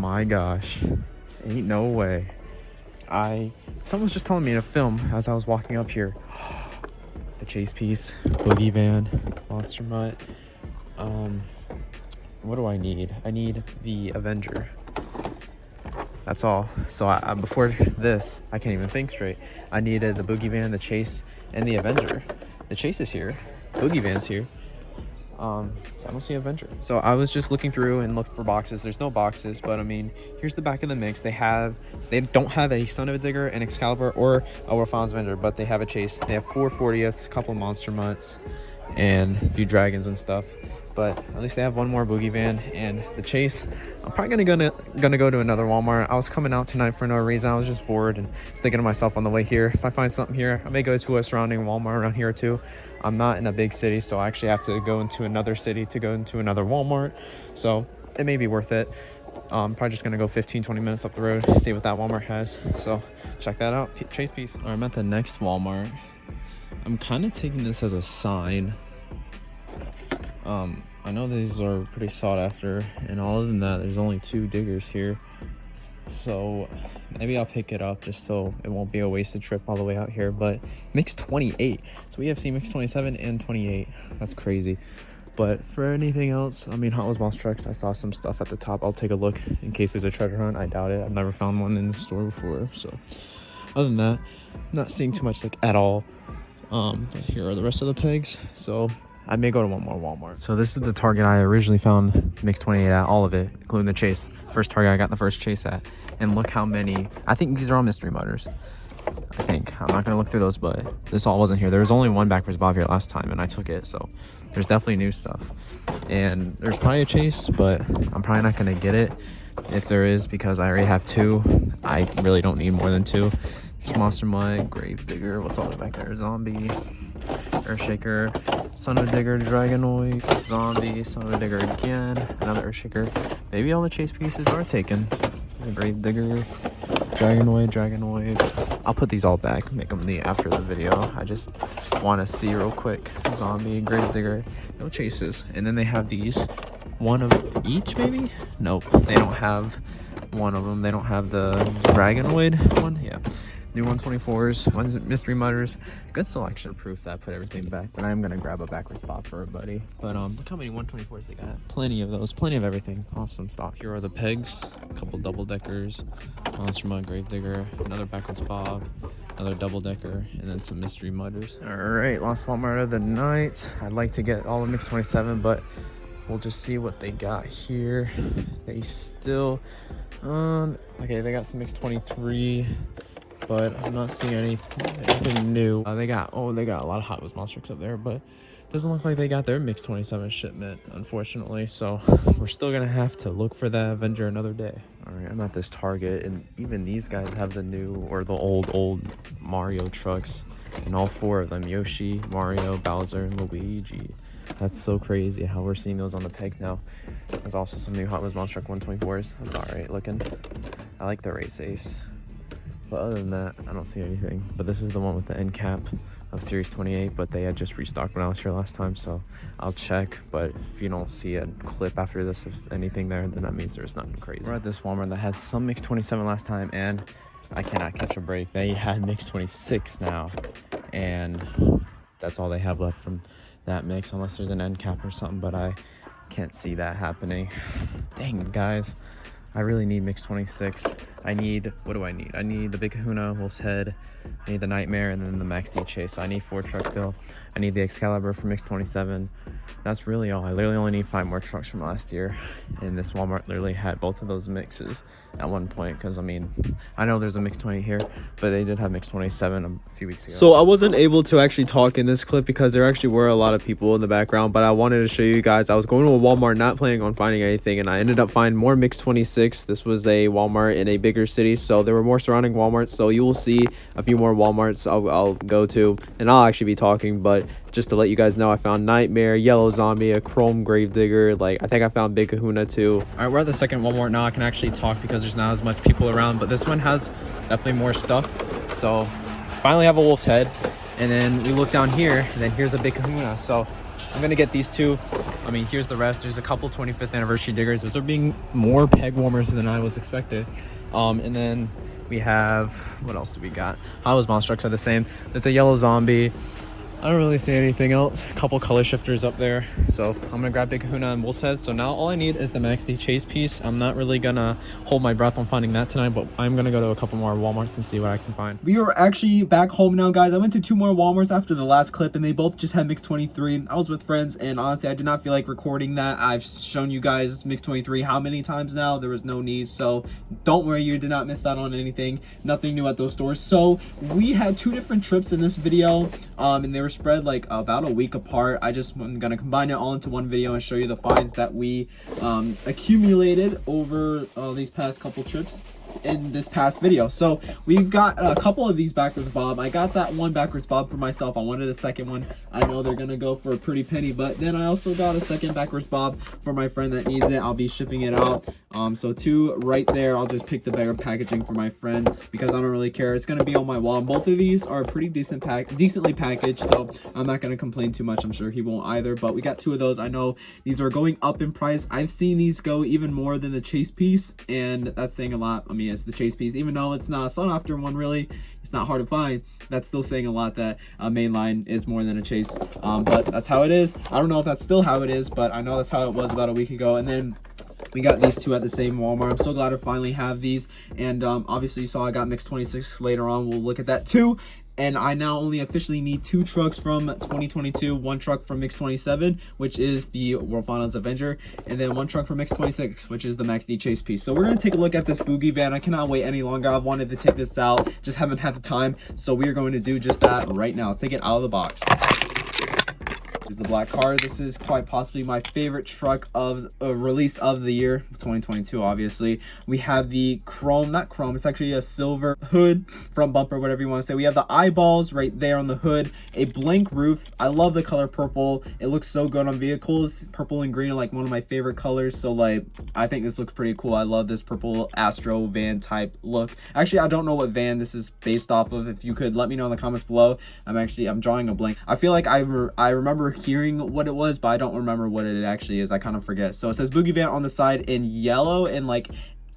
my gosh. Ain't no way. Someone was just telling me to film as I was walking up here. The chase piece, Boogie van, monster mutt. What do I need? I need the Avenger. That's all. So before this, I can't even think straight. I needed the Boogie van, the chase, and the Avenger. The chase is here. Boogie van's here. I don't see Avenger. So I was just looking through and looked for boxes. There's no boxes, but I mean, here's the back of the mix. They don't have a Son of a Digger, an Excalibur, or a World Finals Avenger, but they have a chase. They have 4 40ths, a couple monster mutts, and a few dragons and stuff. But at least they have one more Boogie van and the chase. I'm probably gonna go to another Walmart. I was coming out tonight for no reason. I was just bored and thinking to myself on the way here, if I find something here, I may go to a surrounding Walmart around here too. I'm not in a big city, so I actually have to go into another city to go into another Walmart. So it may be worth it. Probably just gonna go 15-20 minutes up the road, see what that Walmart has. So check that out. Chase piece. All right, I'm at the next Walmart. I'm kind of taking this as a sign. I know these are pretty sought after, and other than that, there's only 2 diggers here. So maybe I'll pick it up just so it won't be a wasted trip all the way out here. But mix 28. So we have seen mix 27 and 28. That's crazy. But for anything else, I mean, Hot Wheels Monster Trucks, I saw some stuff at the top. I'll take a look in case there's a treasure hunt. I doubt it. I've never found one in the store before. So other than that, I'm not seeing too much like at all. But here are the rest of the pegs. So I may go to one more Walmart. So this is the Target I originally found mix 28 at, all of it, including the chase. First Target I got the first chase at. And look how many, I think these are all mystery mutters. I think. I'm not gonna look through those, but this all wasn't here. There was only one backwards bob here last time and I took it, so there's definitely new stuff. And there's probably a chase, but I'm probably not gonna get it if there is, because I already have 2. I really don't need more than 2. There's Monster Mutt, Grave Digger, what's all the way back there? Zombie, Earthshaker, Son of a Digger, Dragonoid, Zombie, Son of a Digger again, another Earthshaker. Maybe all the chase pieces are taken. Grave Digger, Dragonoid. I'll put these all back, make them after the video. I just want to see real quick. Zombie, Grave Digger, no chases. And then they have these, one of each maybe? Nope, they don't have one of them. They don't have the Dragonoid one. Yeah. New 124s, one's mystery mutters. Good selection of proof that I put everything back, but I am gonna grab a backwards pop for everybody. But look how many 124s they got. Plenty of those, plenty of everything. Awesome stock. Here are the pegs, a couple double deckers, Monster Mutt, Grave Digger, another backwards bob, another double decker, and then some mystery mutters. All right, last Walmart of the night. I'd like to get all of mix 27, but we'll just see what they got here. They still, okay, they got some mix 23. But I'm not seeing anything new. They got a lot of Hot Wheels Monster Trucks up there, but it doesn't look like they got their mix 27 shipment, unfortunately. So we're still gonna have to look for that Avenger another day. All right, I'm at this Target, and even these guys have the new or the old Mario trucks, and all 4 of them: Yoshi, Mario, Bowser, and Luigi. That's so crazy how we're seeing those on the peg now. There's also some new Hot Wheels Monster Truck 124s. That's all right looking. I like the Race Ace. But other than that, I don't see anything. But this is the one with the end cap of Series 28, but they had just restocked when I was here last time, so I'll check. But if you don't see a clip after this, if anything there, then that means there's nothing crazy. We're at this Walmart that had some mix 27 last time, and I cannot catch a break. They had mix 26 now, and that's all they have left from that mix, unless there's an end cap or something, but I can't see that happening. Dang, guys. I really need mix 26. I need, what do I need? I need the big Kahuna, Wolf's Head, I need the Nightmare, and then the Max D Chase. So I need 4 trucks still. I need the Excalibur for mix 27. That's really all. I literally only need 5 more trucks from last year. And this Walmart literally had both of those mixes at one point. Because, I mean, I know there's a mix 20 here, but they did have mix 27 a few weeks ago. So I wasn't able to actually talk in this clip because there actually were a lot of people in the background. But I wanted to show you guys. I was going to a Walmart not planning on finding anything. And I ended up finding more mix 26. This was a Walmart in a bigger city. So there were more surrounding Walmarts. So you will see a few more Walmarts I'll go to. And I'll actually be talking. But just to let you guys know, I found Nightmare, Yellow Zombie, a Chrome Grave Digger. Like, I think I found Big Kahuna too. All right, we're at the second Walmart now. I can actually talk because there's not as much people around, but this one has definitely more stuff. So finally have a Wolf's Head, And then we look down here, and then here's a big Kahuna. So I'm gonna get these two. I mean, here's the rest. There's a couple 25th anniversary diggers. Those are being more peg warmers than I was expected. And then we have, what else do we got? Hollows Monstructs are the same. There's a yellow zombie. I don't really see anything else. A couple color shifters up there. So I'm gonna grab Big Kahuna and Wolf's Head. So now all I need is the Max D chase piece. I'm not really gonna hold my breath on finding that tonight, but I'm gonna go to a couple more Walmarts and see what I can find. We are actually back home now, guys. I went to 2 more Walmarts after the last clip, and they both just had Mix 23. I was with friends, and honestly, I did not feel like recording that. I've shown you guys Mix 23 how many times now? There was no need, so don't worry, you did not miss out on anything. Nothing new at those stores. So we had 2 different trips in this video, and they were spread like about a week apart. I just am gonna combine it all into one video and show you the finds that we accumulated over these past couple trips in this past video. So we've got a couple of these backwards bob. I got that one backwards bob for myself. I wanted a second one. I know they're gonna go for a pretty penny, but then I also got a second backwards bob for my friend that needs it. I'll be shipping it out. So 2 right there. I'll just pick the bigger packaging for my friend because I don't really care. It's gonna be on my wall. And both of these are pretty decently packaged, so I'm not gonna complain too much. I'm sure he won't either. But we got 2 of those. I know these are going up in price. I've seen these go even more than the chase piece, and that's saying a lot. I mean, it's the chase piece, even though it's not a sought after one, really. It's not hard to find. That's still saying a lot that mainline is more than a chase. But that's how it is. I don't know if that's still how it is, but I know that's how it was about a week ago. And then we got these 2 at the same Walmart. I'm so glad to finally have these. And obviously you saw I got Mix 26 later on. We'll look at that too. And I now only officially need 2 trucks from 2022, 1 truck from Mix 27, which is the World Finals Avenger, and then 1 truck from Mix 26, which is the Max D chase piece. So we're gonna take a look at this Boogie van. I cannot wait any longer. I've wanted to take this out, just haven't had the time. So we are going to do just that right now. Let's take it out of the box. Is the black car. This is quite possibly my favorite truck of release of the year, 2022. Obviously we have the chrome, not chrome, it's actually a silver hood, front bumper, whatever you want to say. We have the eyeballs right there on the hood, a blank roof. I love the color purple. It looks so good on vehicles. Purple and green are like one of my favorite colors, so like I think this looks pretty cool. I love this purple Astro van type look. Actually, I don't know what van this is based off of. If you could let me know in the comments below. I'm drawing a blank. I feel like I remember hearing what it was, but I don't remember what it actually is. I kind of forget. So it says Boogie Van on the side in yellow and like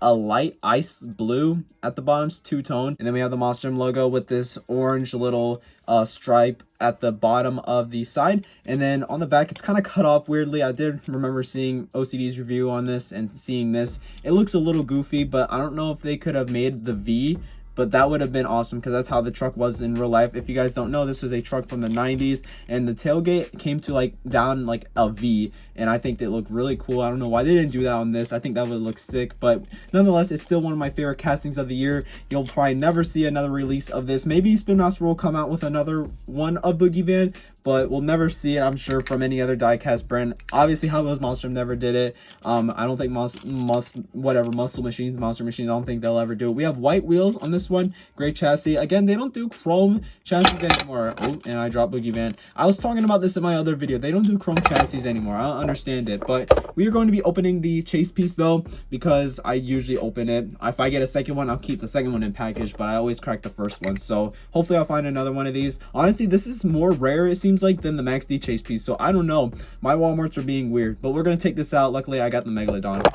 a light ice blue at the bottom, 2-tone. And then we have the Monster Jam logo with this orange little stripe at the bottom of the side. And then on the back, it's kind of cut off weirdly. I did remember seeing OCD's review on this and seeing this. It looks a little goofy, but I don't know if they could have made the V, but that would have been awesome because that's how the truck was in real life. If you guys don't know, this is a truck from the 90s, and the tailgate came to like down like a V, and I think they look really cool. I don't know why they didn't do that on this. I think that would look sick, but nonetheless, it's still one of my favorite castings of the year. You'll probably never see another release of this. Maybe Spin Master will come out with another one of Boogie Van, but we'll never see it, I'm sure, from any other diecast brand. Obviously, Hot Wheels Monster never did it. I don't think Monster Machines, I don't think they'll ever do it. We have white wheels on this one, great chassis. Again, they don't do chrome chassis anymore. Oh, and I dropped Boogie Van. I was talking about this in my other video. They don't do chrome chassis anymore. I don't understand it, but we are going to be opening the chase piece though, because I usually open it. If I get a second one, I'll keep the second one in package, but I always crack the first one. So hopefully I'll find another one of these. Honestly, this is more rare, it seems like, than the Max D chase piece. So I don't know. My Walmarts are being weird, but we're going to take this out. Luckily, I got the Megalodon.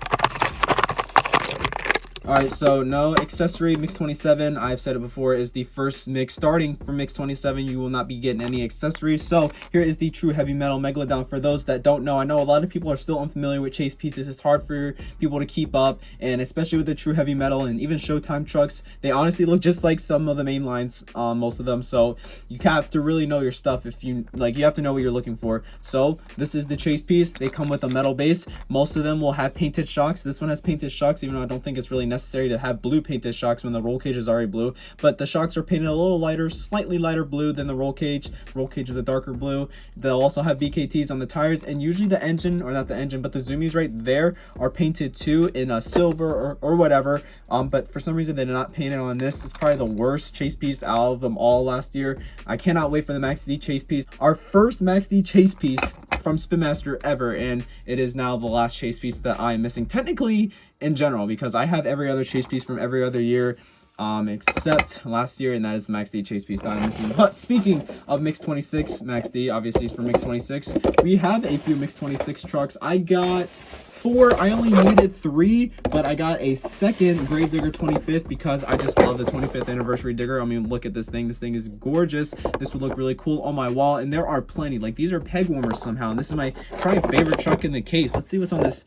Alright, so no accessory. Mix 27, I've said it before, is the first mix. Starting from Mix 27, you will not be getting any accessories. So here is the True Heavy Metal Megalodon. For those that don't know, I know a lot of people are still unfamiliar with chase pieces. It's hard for people to keep up, and especially with the True Heavy Metal and even Showtime trucks, they honestly look just like some of the main lines, most of them. So you have to really know your stuff. If you like, you have to know what you're looking for. So this is the chase piece. They come with a metal base. Most of them will have painted shocks. This one has painted shocks, even though I don't think it's really necessary to have blue painted shocks when the roll cage is already blue, but the shocks are painted a little lighter, slightly lighter blue than the roll cage. Roll cage is a darker blue. They'll also have BKTs on the tires, and usually the engine, or not the engine, but the zoomies right there are painted too in a silver or whatever, but for some reason they did not paint it on this. It's probably the worst chase piece out of them all last year. I cannot wait for the Max D chase piece, our first Max D chase piece from Spin Master ever, and it is now the last chase piece that I am missing technically in general, because I have every other chase piece from every other year. except last year, and that is the Max D Chase Piece that I'm missing. But speaking of Mix 26, Max D obviously is for Mix 26. We have a few Mix 26 trucks. I got 4. I only needed 3, but I got a second Gravedigger 25th because I just love the 25th anniversary digger. I mean, look at this thing. This thing is gorgeous. This would look really cool on my wall, and there are plenty. Like, these are peg warmers somehow, and this is my probably favorite truck in the case. Let's see what's on this.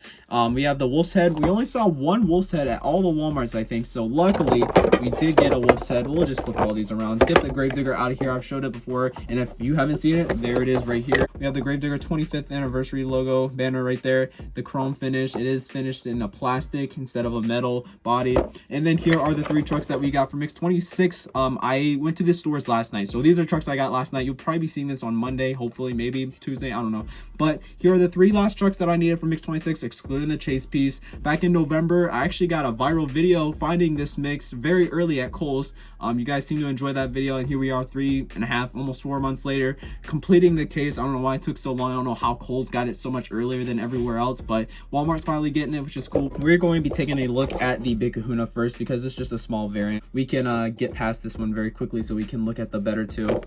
We have the Wolf's Head. We only saw one Wolf's Head at all the Walmarts, I think, so luckily we did get a Wolf's Head. We'll just flip all these around. Get the Gravedigger out of here. I've showed it before, and if you haven't seen it, there it is right here. We have the Gravedigger 25th anniversary logo banner right there. The chrome finish. It is finished in a plastic instead of a metal body. And then here are the 3 trucks that we got for Mix 26. I went to the stores last night, so these are trucks I got last night. You'll probably be seeing this on Monday, hopefully, maybe Tuesday, I don't know. But here are the 3 last trucks that I needed for Mix 26, excluding the chase piece. Back in November, I actually got a viral video finding this mix very early at Kohl's. You guys seem to enjoy that video, and here we are 3.5, almost 4 months later, completing the case. I don't know why it took so long. I don't know how Kohl's got it so much earlier than everywhere else, but Walmart's finally getting it, which is cool. We're going to be taking a look at the Big Kahuna first because it's just a small variant. We can get past this one very quickly so we can look at the better 2.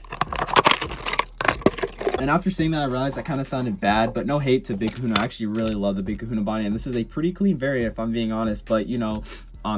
And after seeing that, I realized that kind of sounded bad, but no hate to Big Kahuna. I actually really love the Big Kahuna body, and this is a pretty clean variant if I'm being honest, but you know,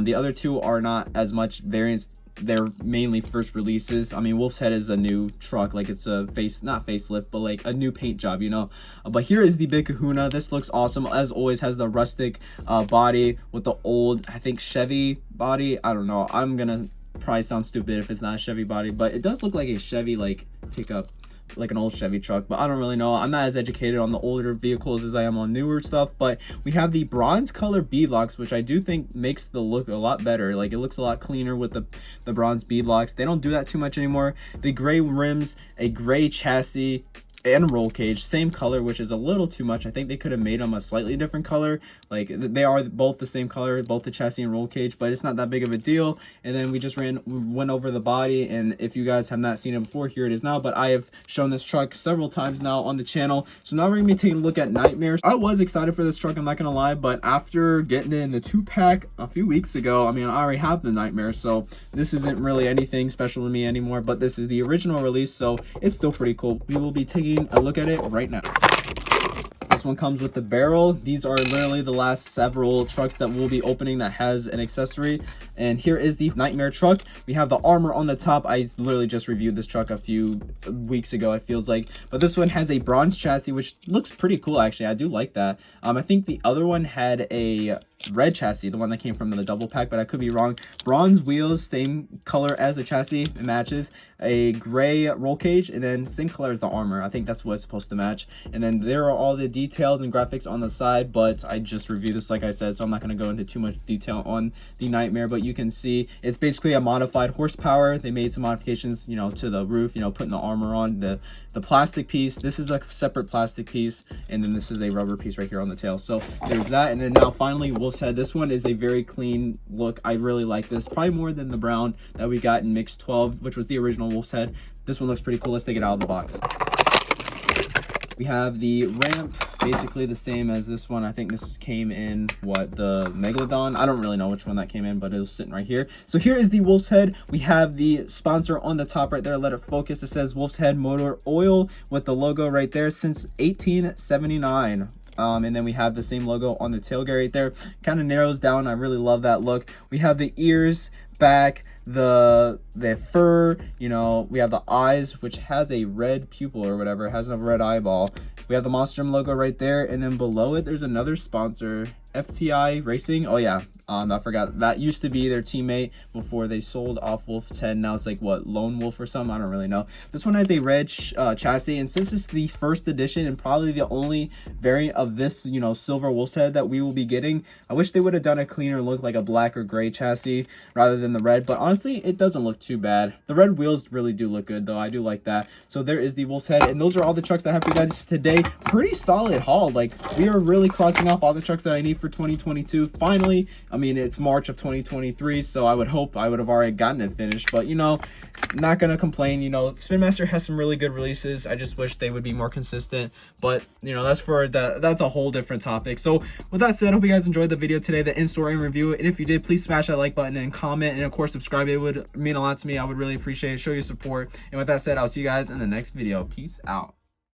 the other 2 are not as much variants. They're mainly first releases. I mean, Wolf's Head is a new truck, like it's a not facelift, but like a new paint job, you know. But here is the Big Kahuna. This looks awesome. As always, has the rustic body with the old, I think, Chevy body. I don't know. I'm gonna probably sound stupid if it's not a Chevy body, but it does look like a Chevy like pickup, like an old Chevy truck, but I don't really know. I'm not as educated on the older vehicles as I am on newer stuff. But we have the bronze color beadlocks, which I do think makes the look a lot better. Like, it looks a lot cleaner with the bronze beadlocks. They don't do that too much anymore. The gray rims, a gray chassis, and roll cage, same color, which is a little too much. I think they could have made them a slightly different color. Like, they are both the same color, both the chassis and roll cage, but it's not that big of a deal. And then we just went over the body, and if you guys have not seen it before, here it is now. But I have shown this truck several times now on the channel, so now we're gonna be taking a look at Nightmares. I was excited for this truck, I'm not gonna lie, but after getting it in the 2-pack a few weeks ago, I mean, I already have the Nightmare, so this isn't really anything special to me anymore. But this is the original release, so it's still pretty cool. We will be taking a look at it right now. This one comes with the barrel. These are literally the last several trucks that we'll be opening that has an accessory. And here is the Nightmare truck. We have the armor on the top. I literally just reviewed this truck a few weeks ago, it feels like. But this one has a bronze chassis, which looks pretty cool, actually. I do like that. I think the other one had a red chassis, the one that came from the double pack, but I could be wrong. Bronze wheels, same color as the chassis, it matches. A gray roll cage, and then same color as the armor. I think that's what it's supposed to match. And then there are all the details and graphics on the side, but I just reviewed this, like I said, so I'm not going to go into too much detail on the Nightmare. But you can see it's basically a modified horsepower. They made some modifications, you know, to the roof, you know, putting the armor on, the plastic piece. This is a separate plastic piece, and then this is a rubber piece right here on the tail. So there's that. And then now finally, Wolf's Head. This one is a very clean look. I really like this, probably more than the brown that we got in Mix 12, which was the original Wolf's Head. This one looks pretty cool. Let's take it out of the box. We have the ramp, basically the same as this one. I think this came in, what, the Megalodon? I don't really know which one that came in, but it was sitting right here. So here is the Wolf's Head. We have the sponsor on the top right there. Let it focus. It says Wolf's Head Motor Oil with the logo right there since 1879. And then we have the same logo on the tailgate right there. Kind of narrows down. I really love that look. We have the ears, back, the fur, you know, we have the eyes, which has a red pupil or whatever. It has a red eyeball. We have the Monster Gym logo right there, and then below it there's another sponsor, FTI Racing. Oh yeah, I forgot, that used to be their teammate before they sold off Wolf's Head. Now it's like, what, Lone Wolf or something, I don't really know. This one has a red chassis, and since it's the first edition and probably the only variant of this, you know, silver Wolf's Head that we will be getting, I wish they would have done a cleaner look, like a black or gray chassis rather than the red. But honestly, it doesn't look too bad. The red wheels really do look good though. I do like that. So there is the Wolf's Head, and those are all the trucks that I have for you guys today. Pretty solid haul. Like, we are really crossing off all the trucks that I need for for 2022. Finally, I mean, it's March of 2023, so I would hope I would have already gotten it finished, but you know, not gonna complain. You know, Spin Master has some really good releases. I just wish they would be more consistent, but you know, that's a whole different topic. So with that said, I hope you guys enjoyed the video today, the in-store and review. And if you did, please smash that like button and comment, and of course subscribe. It would mean a lot to me. I would really appreciate it. Show your support. And with that said, I'll see you guys in the next video. Peace out.